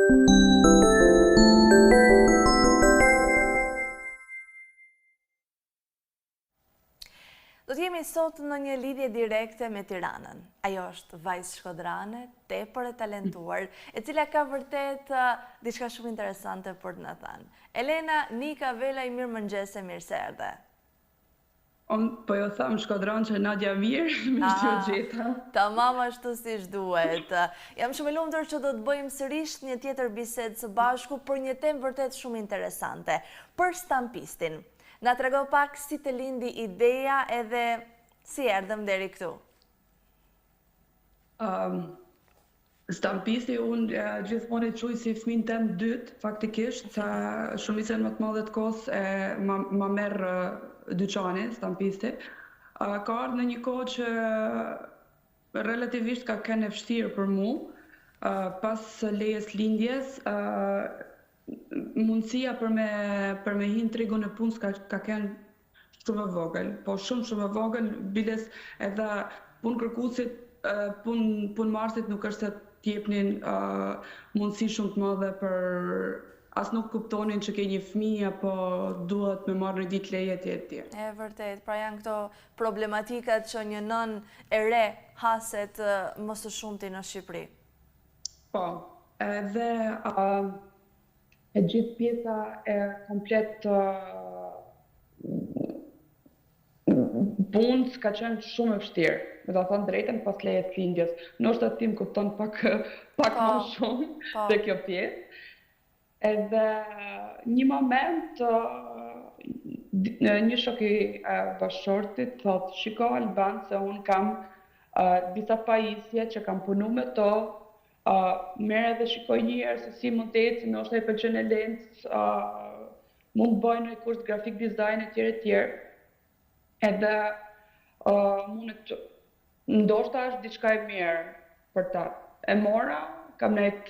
Do të jemi sot në një lidhje direkte me Tiranën. Ajo është vajzë shkodrane, tepër e talentuar, e cila ka vërtet diçka shumë interesante për të na thënë. Elena Nika Velaj, mirëmëngjes e mirë se erdhe. Po jo tham shkodran që Nadia mirë, mirë që u gjeta. Tamam ashtu siç duhet. Jam shumë e lumtur që do të bëjmë sërish një tjetër bisedë së bashku për një temë vërtet shumë interesante, për stampistin. Na trego pak si të lindi ideja edhe si erdhëm deri këtu. Stampisti unë gjithmonë e quj si fëmin tem dytë, faktikisht, sa shumicën më të madhe të kohës ma merë dyqani, stampisti. Ka ardhur në një kohë që relativisht ka qenë e vështirë për mu, pas lejes lindjes, mundësia për me hinë tregun e punës ka qenë shumë e vogël, po shumë e vogël, biles edhe punë kërkuesit, punë marrësit nuk është se t'jepnin mundësi shumë të madhe për as nuk kuptonin që ke një fëmijë apo duhet me marrë një ditë leje etj. E vërtet, pra janë këto problematikat që një nën e re haset më së shumti në Shqipëri. Po, edhe e gjithë pjesa e komplet punës ka qenë shumë e vështirë, me ta thënë drejtën pas lejes lindjes. Ndoshta tim kupton pak më shumë se kjo pjesë. Edhe një moment një shok i bashkëshortit thotë, shiko Alban, se unë kam disa pajisje që kam punu me to, merë edhe shikoj një herë se si mund të eci, ndoshta i pëlqen e lensë, mund të bëjnë një kurs grafik design etj. Edhe ndoshta është diçka e mirë për ta. E mora, kam nejt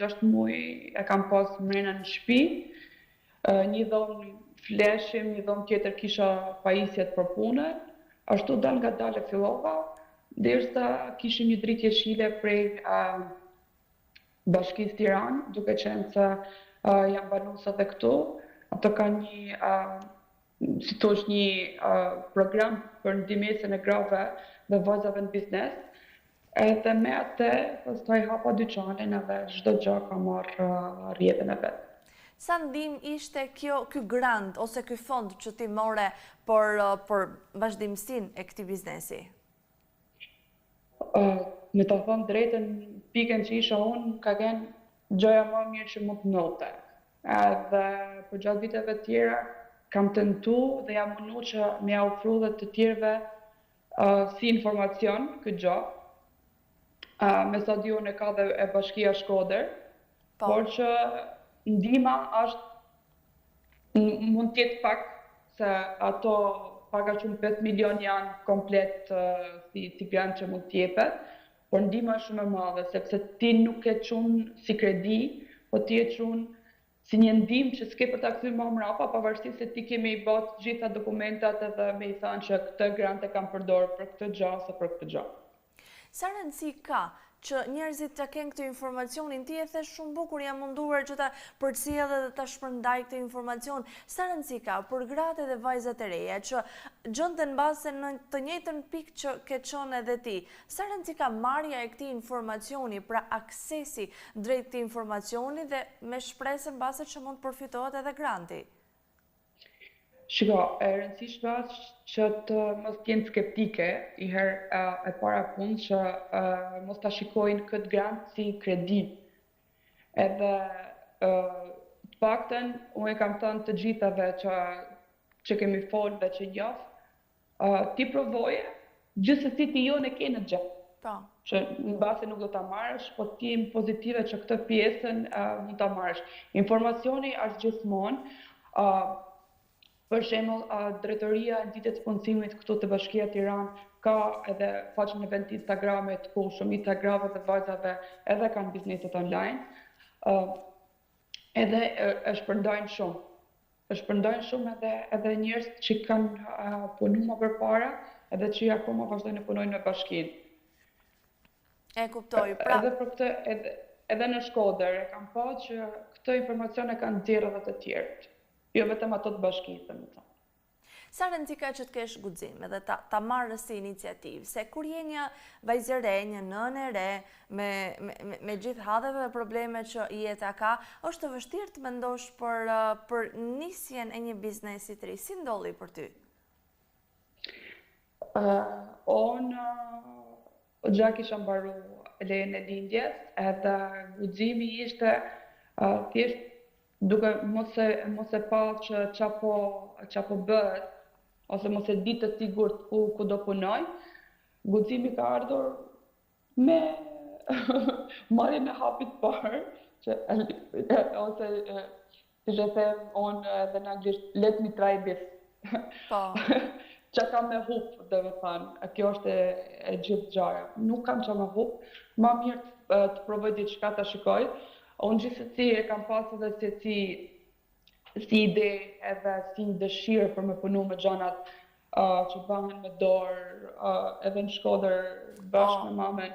6 muaj, e kam pas mrena në shtëpi, një dhomë fleshim, një dhomë tjetër kisha pajisjet për punën, ashtu dal nga dal e fillova, derisa kishim një dritë jeshile prej Bashkisë Tiranë, duke qenë se jam banuese edhe këtu. Ato ka një, si thosh, një program për ndihmesën e grave dhe vajzave në biznes. Edhe me atë, pastaj hapa dyqanin edhe çdo gjë ka marrë rrjetën e vet. Sa ndihmë ishte ky grant ose ky fond që ti more për vazhdimsinë e këtij biznesi? Me të thënë drejtën, pikën që isha unë, ka qenë gjëja më mirë që mund të ndodhte. Edhe për gjatë viteve tjera kam tentu dhe jam mundu që me ja ofru dhe të tjerëve si informacion këtë gjë. Me sa di unë e ka dhe e Bashkia Shkodër, por që ndihma është mund tjetë pak se ato paka shumë 5 milion janë komplet si grant që mund t'jepet, por ndihma është shumë e madhe, sepse ti nuk e qunë si kredi, po ti e qunë si një ndihmë që s'ke për ta kthyer më mrapa, pavarësisht se ti kemi i bot gjitha dokumentat edhe me i thanë që këtë grant e kam përdorur për këtë gjë ose për këtë gjë. Sa rëndësi ka që njerëzit të kenë këtë informacionin, ti e the shumë bukur, jam munduar që ta përcjell dhe ta shpërndaj këtë informacion. Sa rëndësi ka për gratë dhe vajzat e reja që gjenden mbase në të njëjtën pikë që ke qenë edhe ti. Sa rëndësi ka marrja e këtij informacioni, pra aksesi drejt këtij informacioni dhe me shpresën mbase që mund të përfitohet edhe granti. Shiko, e rëndësishme është që të mos t'jenë skeptike i herë e para punë, që mos ta shikojnë këtë grant si kredi. Edhe të paktën, unë e kam thënë të gjithave që kemi folë dhe që njoh, ti provoje, gjithsesi ti jo në ke në gjë. Që në base nuk do ta marrësh, po ti jemi pozitive që këtë pjesën mund ta marrësh. Informacioni është gjithmonë. Për shembull, drejtoria e ditës punësimit këtu te Bashkia Tiranë ka edhe faqen e vet të Instagramit ku shumica e grave dhe vajzave edhe kanë bizneset online. Edhe e shpërndajnë shumë. E shpërndajnë shumë edhe njerëz që kanë punuar më përpara, edhe që akoma vazhdojnë të punojnë në bashkinë. E kuptoj. Edhe për këtë edhe në Shkodër e kam pa që këto informacione kanë nxjerrë edhe të tjerët, jo vetëm ato të bashkisë, domethënë. Sa rëndësi ka që të kesh guxim edhe ta marrësh si iniciativë, se kur je një vajzë e re, një nënë e re, me gjithë hadheve dhe probleme që jeta ka, është të vështirë të mendosh për nisjen e një biznesi të ri. Si ndolli për ty? Unë gja kisha mbaru lejen e lindjes, edhe guximi ishte thjesht duke mos e pa që çapo bëhet, ose mos e di të sigurt ku do punoj, guximi ka ardhur me marrjen e hapit parë, ose si që them unë edhe në anglisht, let me try this. Po. Që kam me hup, dhe me thanë, kjo është e gjithë gjaja. Nuk kam që me hup, ma mirë të provoj diçka të shikoj. Unë gjithsesi e kam pas edhe si ide edhe si dëshirë për me punu me gjanat që bëhen me dorë, edhe në Shkodër bashkë me mamen,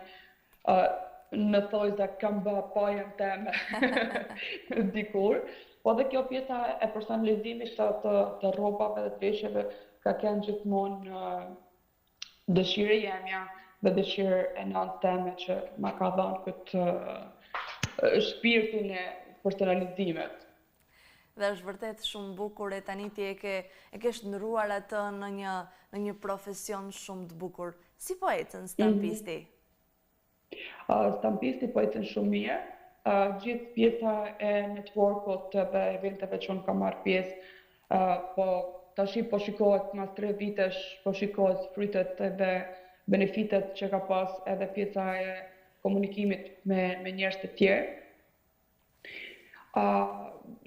në thojza kam bë pajën teme dikur. Po dhe kjo pjesa e personalizimit të rrobave dhe të veshjeve ka qenë gjithmonë dëshirë jemja dhe dëshirë e nëntë teme që ma ka dhënë këtë shpirtin e personalizimet. Dhe është vërtet shumë bukur e tani ti e ke shndruar atë në një profesion shumë të bukur. Si po ecën stampisti? Stampisti po ecën shumë mirë. Gjithë pjesa e networkut dhe eventeve që unë kam marrë pjesë, po tashi po shikohet mas 3 vitesh, po shikohet frytet edhe benefitet që ka pas edhe pjesa e komunikimit me njerëz të tjerë.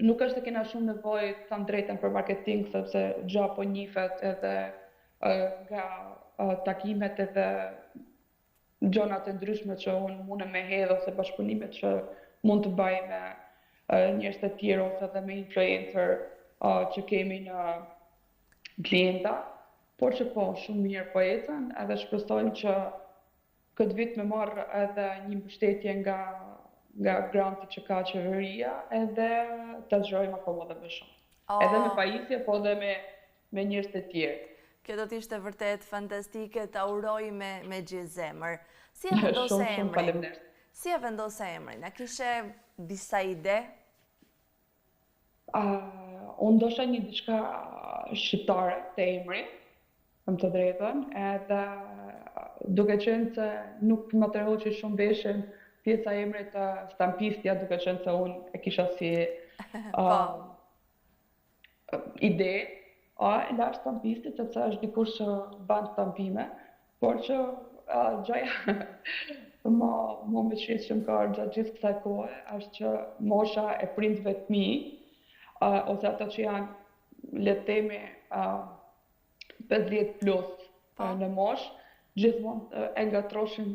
Nuk është se kena shumë nevojë të tham drejtën për marketing, sepse gja po njifet edhe nga takimet edhe gjonat e ndryshme që unë mune me hedhë ose bashkëpunimet që mund të baj me njerëz të tjerë ose edhe me influencer që kemi në klienta, por që po shumë mirë po ecën, edhe shpresojmë që këtë vit me marrë edhe një mbështetje nga granti që ka qeveria, edhe të zgjojmë akoma dhe më shumë. Edhe me pajisje, po dhe me njerëz të tjerë. Kjo do t'ishte vërtet fantastike, ta uroj me gjithë zemër. Si e vendose emrin? Shumë faleminderit. Si e vendose emrin? A kishe disa ide? Unë dosha një diçka shqiptare të emri, më të drejtën, edhe duke qenë se nuk më të rhoqi shumë veshën pjesa e emrit të stampistja, duke qenë se unë e kisha si ide, e lash stampistit, sepse është dikush që ban stampime, por që gjaja më me qëtë që më ka gjatë gjithë kësaj kohë, është që mosha e prindve të mi, ose ato që janë letemi 50 plus në mosh, gjithmonë e ngatroshin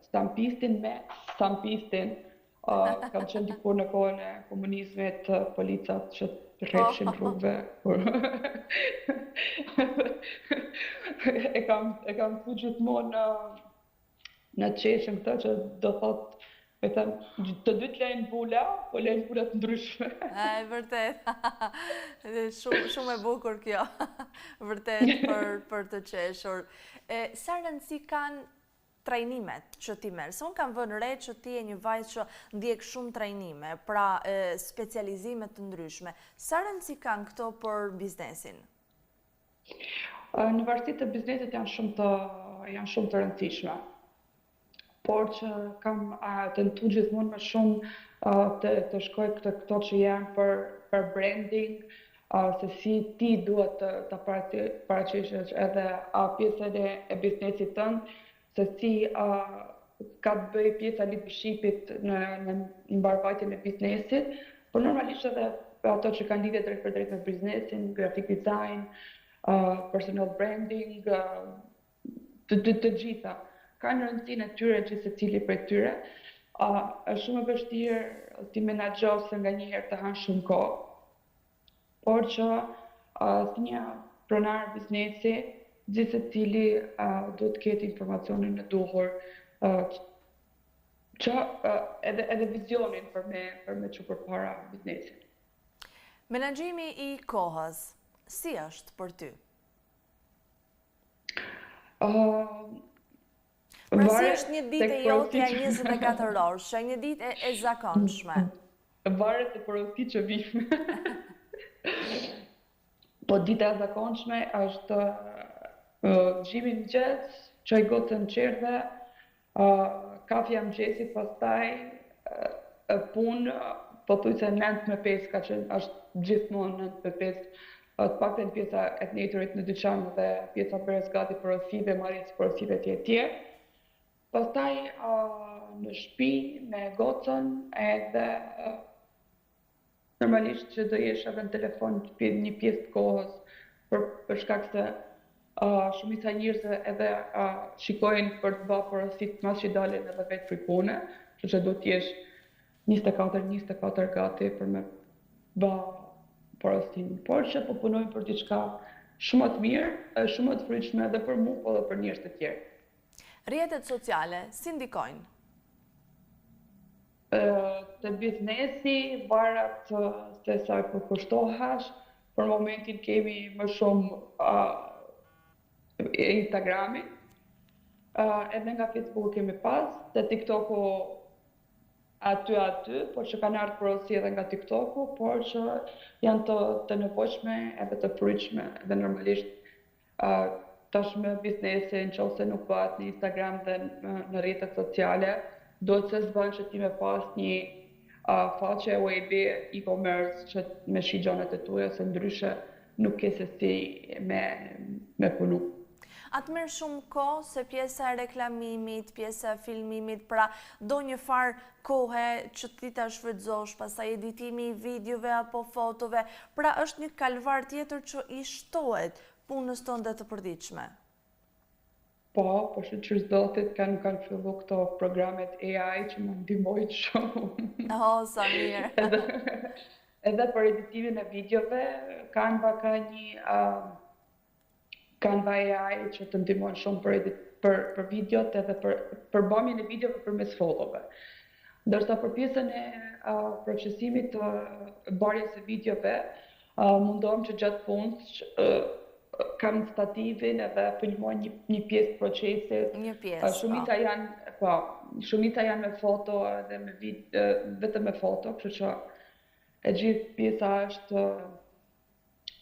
stampistin me stampistin. Kam qenë dikur në kohën e komunizmit, policat që rrefshin rrugëve. E kam thu gjithmonë në qeshën këtë që do thotë, të dy të lejnë bula, po lejnë bulat ndryshme. E vërtet, shumë e bukur kjo, vërtet për të qeshur. Sa rëndësi kanë trajnimet që ti merë? Se unë kam vënë re që ti e një vajzë që ndjek shumë trajnime, pra specializimet të ndryshme. Sa rëndësi kanë këto për biznesin? Në varësi të biznesit janë shumë të rëndësishme. Por që kam tentu gjithmonë më shumë të shkoj këto që janë për branding, se si ti duhet të paraqeshesh edhe pjesën e biznesit tënd, se si ka të bëj pjesa leadershipit në mbarvajtjen e biznesit, por normalisht edhe ato që kanë lidhje drejt për drejt me biznesin, graphic design, personal branding, të gjitha. Kanë rëndësinë e tyre që secili prej tyre. Është shumë e vështirë ti menaxhosh se nganjëherë të hanë shumë kohë, por që si një pronar biznesi, gjithë secili duhet të ketë informacionin e duhur edhe vizionin për me që përpara biznesin. Menaxhimi i kohës, si është për ty? Pra si është një ditë e jotja 24 orë, është një ditë e zakonshme? Varet e porosi që vim. Po dita e zakonshme është gjimi mëngjes, çaj gocën qerdhe, kafja mëngjesit, pastaj punë, pothuajse 9-5, ka që është gjithmonë 9-5, të paktën pjesa e të njëjtërit në dyqan dhe pjesa bërës gati porosive, marrjes porosive tjetër. Pastaj në shtëpi me gocën edhe normalisht që do jesh edhe në telefon një pjesë të kohës për shkak se shumica njerëzve edhe shikojnë për të bërë porosit mas që dalin edhe vetë për pune, që do t'jesh 24 gati për me bërë porosin. Por që po punojnë për diçka shumë të mirë, shumë të fryqshme edhe për mua, po edhe për njerëz të tjerë. Rrjetet sociale, si ndikojnë? Të biznesi, varet se sa i përkushtohesh, për momentin kemi më shumë Instagramin, edhe nga Facebooku kemi pas, dhe TikToku aty, por që kanë ardhur porosi edhe nga TikToku, por që janë të nevojshme edhe të pritshme, dhe normalisht tashmë biznesi nëse nuk bëhet në Instagram dhe në rrjetet sociale, duhet se s'bën që ti me pas një faqe webi, e-commerce që me shi gjanat e tuaja, se ndryshe nuk ke se si me punu. Atë merr shumë kohë se pjesa e reklamimit, pjesa e filmimit, pra do një farë kohë që ti ta shfrytëzosh, pastaj editimi i videove apo fotove, pra është një kalvar tjetër që i shtohet punës tonë të përditshme. Po shqyrë zotit kanë fillu këto programet AI që më ndihmojnë shumë. Sa mirë. Edhe për editimin e videove, Canva ka një Canva AI që të ndihmon shumë për videot edhe për bëmjen e videove përmes fotove. Ndërsa për pjesën e procesimit të bërjes së videove, mundohem që gjatë punës kam stativin edhe filmoj një pjesë procesit. Një pjesë, Shumica janë me foto edhe vetëm me foto, kështu që e gjithë pjesa është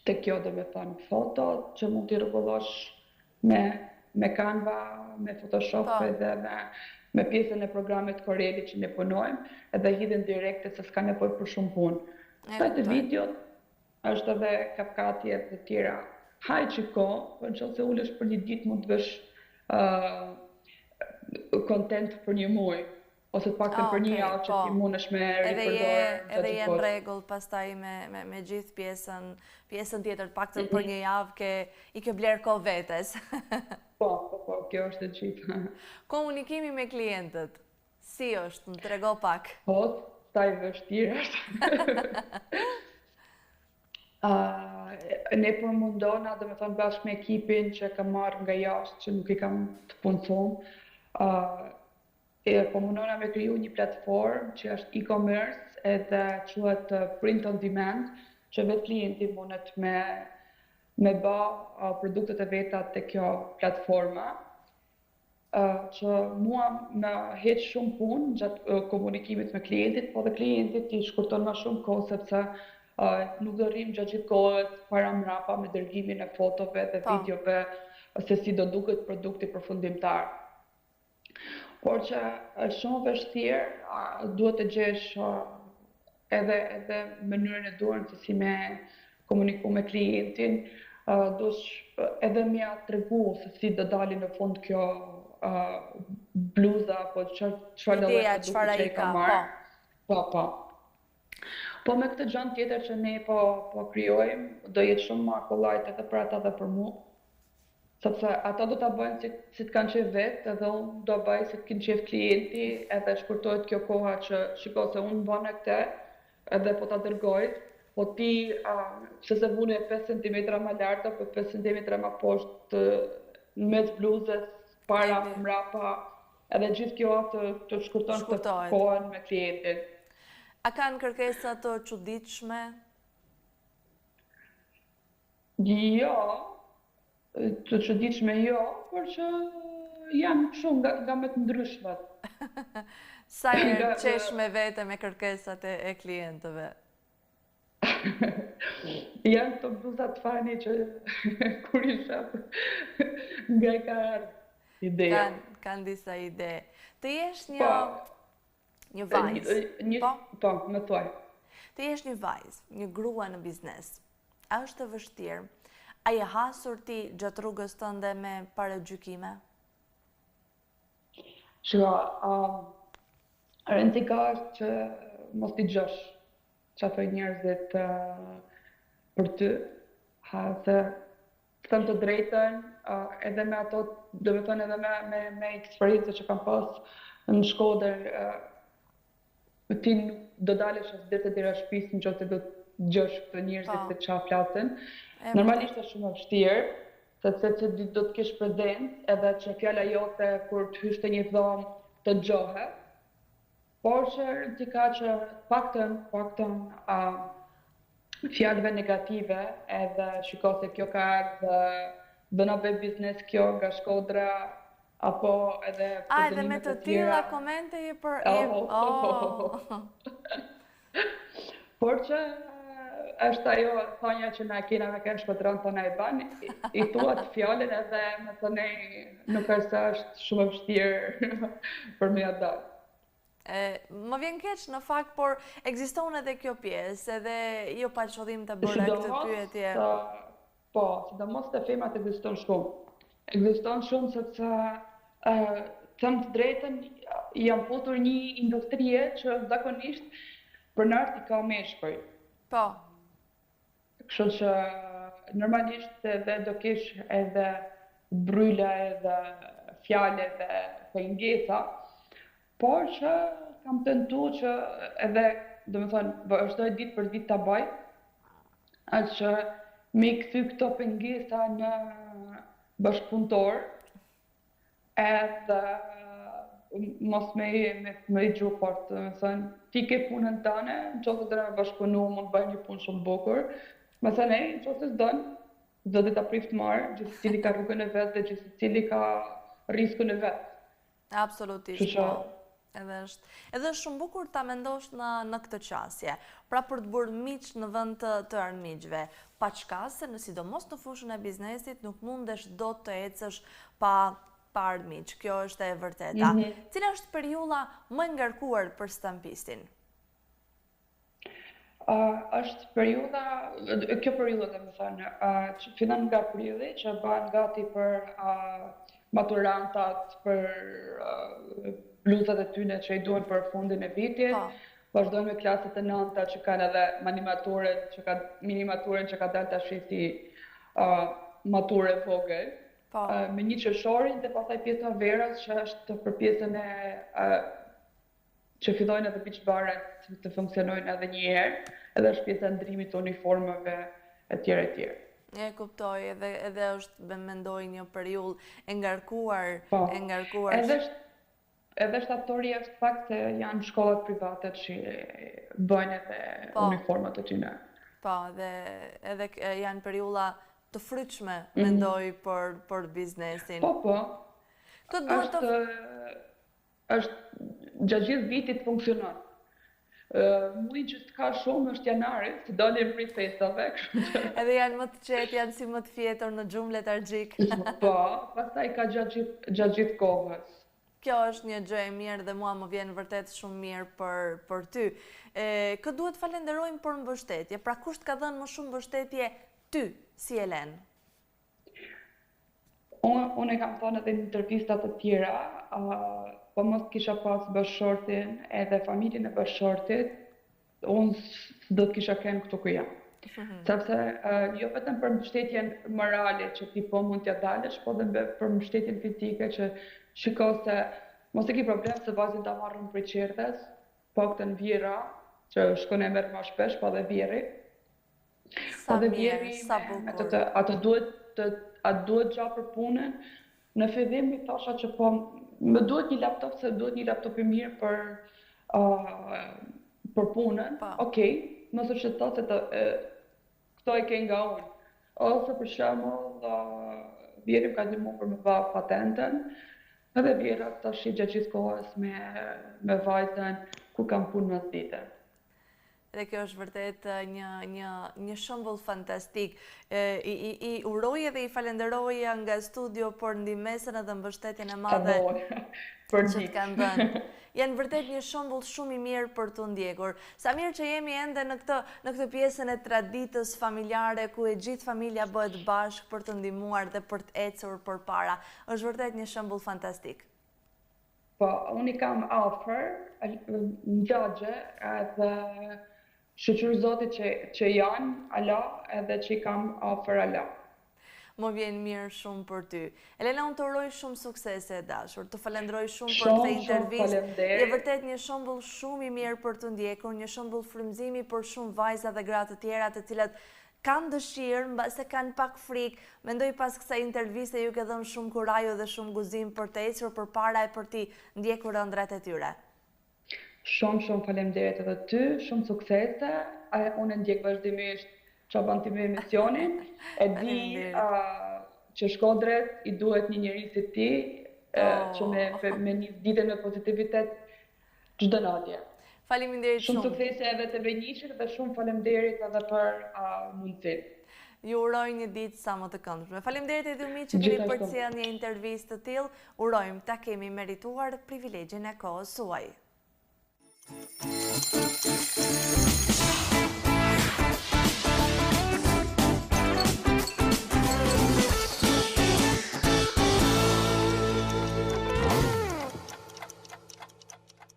të kjo dhe me thënë foto, që mund t'i rregullosh me Canva, me Photoshop edhe me pjesën e programit Corelli që ne punojmë, edhe hidhen direkte se s'ka nevojë për shumë punë. Të videot është edhe CapCut e të tjera. Qiko, për nëse ulesh për një ditë mund të vesh content për një muaj, ose të paktën për një javë që ti mundesh me ripërdorë. Edhe je në rregull pastaj me gjithë pjesën tjetër, të paktën për një javë i ke bler kohë vetes. Po, kjo është e gjithë. Komunikimi me klientët, si është? Më trego pak. Po, sa i vështirë është. Ne përmundona, dhe me thënë bashkë me ekipin që kam marrë nga jashtë, që nuk i kam të punësum, përmundona me kriju një platformë që është e-commerce edhe quhet print on demand, që vetë klienti mundet me bë produktet e veta të kjo platforma, që mua më heq shumë punë gjatë komunikimit me klientit, po dhe klientit i shkurton më shumë kohë, sepse nuk do rrim gjatë gjithë kohës para mrapa me dërgimin e fotove dhe videove se si do duket produkti përfundimtar. Por që është shumë vështirë, duhet të gjesh edhe mënyrën e duhur se si me komuniku me klientin, duhet edhe mja tregu se si do dali në fund kjo bluza apo çfarë produkti që i ka marrë. Po. Po me këtë gjën tjetër që ne po krijojmë, do jetë shumë më kollajt edhe për ata dhe për mua. Sepse ata do ta bëjnë si të kanë qef vetë, edhe unë do bëj si të kanë qef klienti, edhe shkurtohet kjo koha që shiko se unë bëna këtë, edhe po ta dërgoj, po ti se vune 5 cm më lart apo 5 cm më poshtë në mes bluzës, para mrapa, edhe gjithë kjo të shkurton këtë Shkurtohet. kohën me klientin. A kanë kërkesa të çuditshme? Jo, të çuditshme jo, por që janë shumë nga më të ndryshmet. Sa herë Nga- qesh me vete me kërkesat e klientëve? Janë të bluzat fani që kur i shef nga i ka ardhur ideja. Kanë disa ide. Të jesh Po, një vajzë, po? Po, më thuaj. Të jesh një vajzë, një grua në biznes. A është të vështirë? A je hasur ti gjatë rrugës tënde me paragjykime? Shiko, rëndika është që mos t'i gjosh që ato njerëzit për ty, se të thënë të drejtën, edhe me ato, do me thënë edhe me eksperiencë që kam pas në Shkodër, ti nuk do dalesh as deri te dera e shtëpisë nëse do të gjosh këto njerëzit se çfarë flasin. Normalisht është shumë e vështirë, sepse ti do të kesh prezencë edhe që fjala jote kur të hysh te një dhomë të dëgjohet. Por që ti ka që paktën fjalëve negative edhe shiko se kjo ka bëna bëj biznes kjo nga Shkodra apo edhe edhe me të tilla komente je për Por që është ajo thonja që na kena me kënë shkodron të na i ban, i thuat fjallin edhe me të nej nuk është shumë e vështirë për me dalë. Më vjen keq në fakt, por ekziston edhe kjo pjesë, edhe jo pa qëllim të bërë këtë pyetje. Po, sidomos të femrat ekziston shumë. Ekziston shumë sepse them të drejtën, jam futur një industrie që zakonisht për nart i ka meshkuj. Po. Kështu që normalisht edhe do kesh edhe bryla edhe fjale dhe pengesa, por që kam tentu që edhe, do me thonë, vazhdoj ditë për ditë ta baj, atë që me i kthy këto pengesa në bashkëpunëtor, edhe mos me i gjuh fort, do me thonë, ti ke punën tëne, në qoftë të me bashkëpunu, mund bëj një punë shumë bukur, me thënë, në qoftë të dënë, do të ta prift marë, gjithë cili ka rrugën e vetë dhe gjithë cili ka riskun e vetë. Absolutisht, po. Edhe është shumë bukur ta mendosh në këtë qasje. Pra për të bërë miq në vend të armiqve, pa çkase, në sidomos në fushën e biznesit, nuk mundesh dot të ecësh pa armiq. Kjo është e vërteta. Cila është periudha më e ngarkuar për stampistin? Është periudha, kjo periudha dhe më thënë, që fillon nga prilli, që bëhen gati për maturantat, për bluzat e tyne që i duhen për fundin e vitit, vazhdojnë me klaset e nënta që kanë edhe mini-maturën që ka dalë tash si maturë e vogël, me një qershorin dhe pastaj pjesa verës që është për pjesën që fillojnë edhe beach baret të funksionojnë edhe një herë, edhe është pjesa ndrimit të uniformave e tjera e tjera. E kuptoj, edhe është mendoj një periudhë e ngarkuar. Edhe shtatori është fakt se janë shkollat private që bëjnë edhe uniformat e tyre. Po, edhe janë periudha të fryqme, mendoj, për biznesin. Po. Është gjatë gjithë vitit funksionon. Muaj që s'ka shumë është janari, që dalim prej festave. Edhe janë më të qetë, janë si më të fjetur në gjumë letargjik. Po, pastaj ka gjatë gjithë kohës. Kjo është një gjë e mirë dhe mua më vjen vërtet shumë mirë për ty. Kë duhet falenderojmë për mbështetje, pra kush ka dhënë më shumë mbështetje ty, si Elen? Unë e kam thënë edhe në intervistat të tjera, po mos kisha pas bashkëshortin edhe familjen e bashkëshortit, unë do të kisha kenë këtu ku jam. Sepse jo vetëm për mbështetjen morale që ti po mund t'ja dalësh, po dhe për mbështetjen fizike që shiko se mos e ki problem se vajzën ta marrën prej qerthes, po këtë në vjera, që shkon e merë ma shpesh, po dhe vjeri. Sa mirë, sa bukur. Atë duhet gja për punën. Në fillim i thasha që po Më duhet një laptop, se duhet një laptop i mirë për punën. Po. Okej, nëse që thotë se këto e ke nga unë. Ose për shembull, vjerim ka ndihmu për me pa patentën, edhe vjera tash gjatë gjithë kohës me vajzën ku kam punë në dite. Dhe kjo është vërtet një shembull fantastik. I uroj dhe i falenderoja nga studio për ndihmesën edhe mbështetjen e madhe Për që të kanë dhënë. Janë vërtet një shembull shumë i mirë për të ndjekur. Sa mirë që jemi ende në këtë pjesën e traditës familjare ku e gjithë familja bëhet bashkë për të ndihmuar dhe për të ecur përpara. Është vërtet një shembull fantastik. Po, unë i kam afër, në gjagje, edhe shoqërë Zotit që janë ala, edhe që i kam afër ala. Më vjen mirë shumë për ty. Elena, unë të uroj shumë suksese e dashur, të falenderoj shumë për këtë intervistë. Je vërtet një shembull shumë i mirë për të ndjekur, një shembull frymëzimi për shumë vajza dhe gra të tjera të cilat kanë dëshirë, mbase kanë pak frikë. Mendoj pas kësaj interviste ju ke dhënë shumë kurajo dhe shumë guzim për të ecur përpara e për të ndjekur ëndrat e tyre. Shumë faleminderit edhe ty, shumë suksese. Unë ndjek vazhdimisht që bën ti me emisionin. E di që Shkodrës i duhet një njeri si ti, që me një ditën me pozitivitet çdo natje. Faleminderit shumë. Shumë suksese edhe të Venjishit dhe shumë faleminderit edhe për mundësinë. Ju uroj një ditë sa më të këndshme. Faleminderit edhe ju që keni përcjellë një intervistë të tillë. Urojmë ta kemi merituar privilegjin e kohës suaj.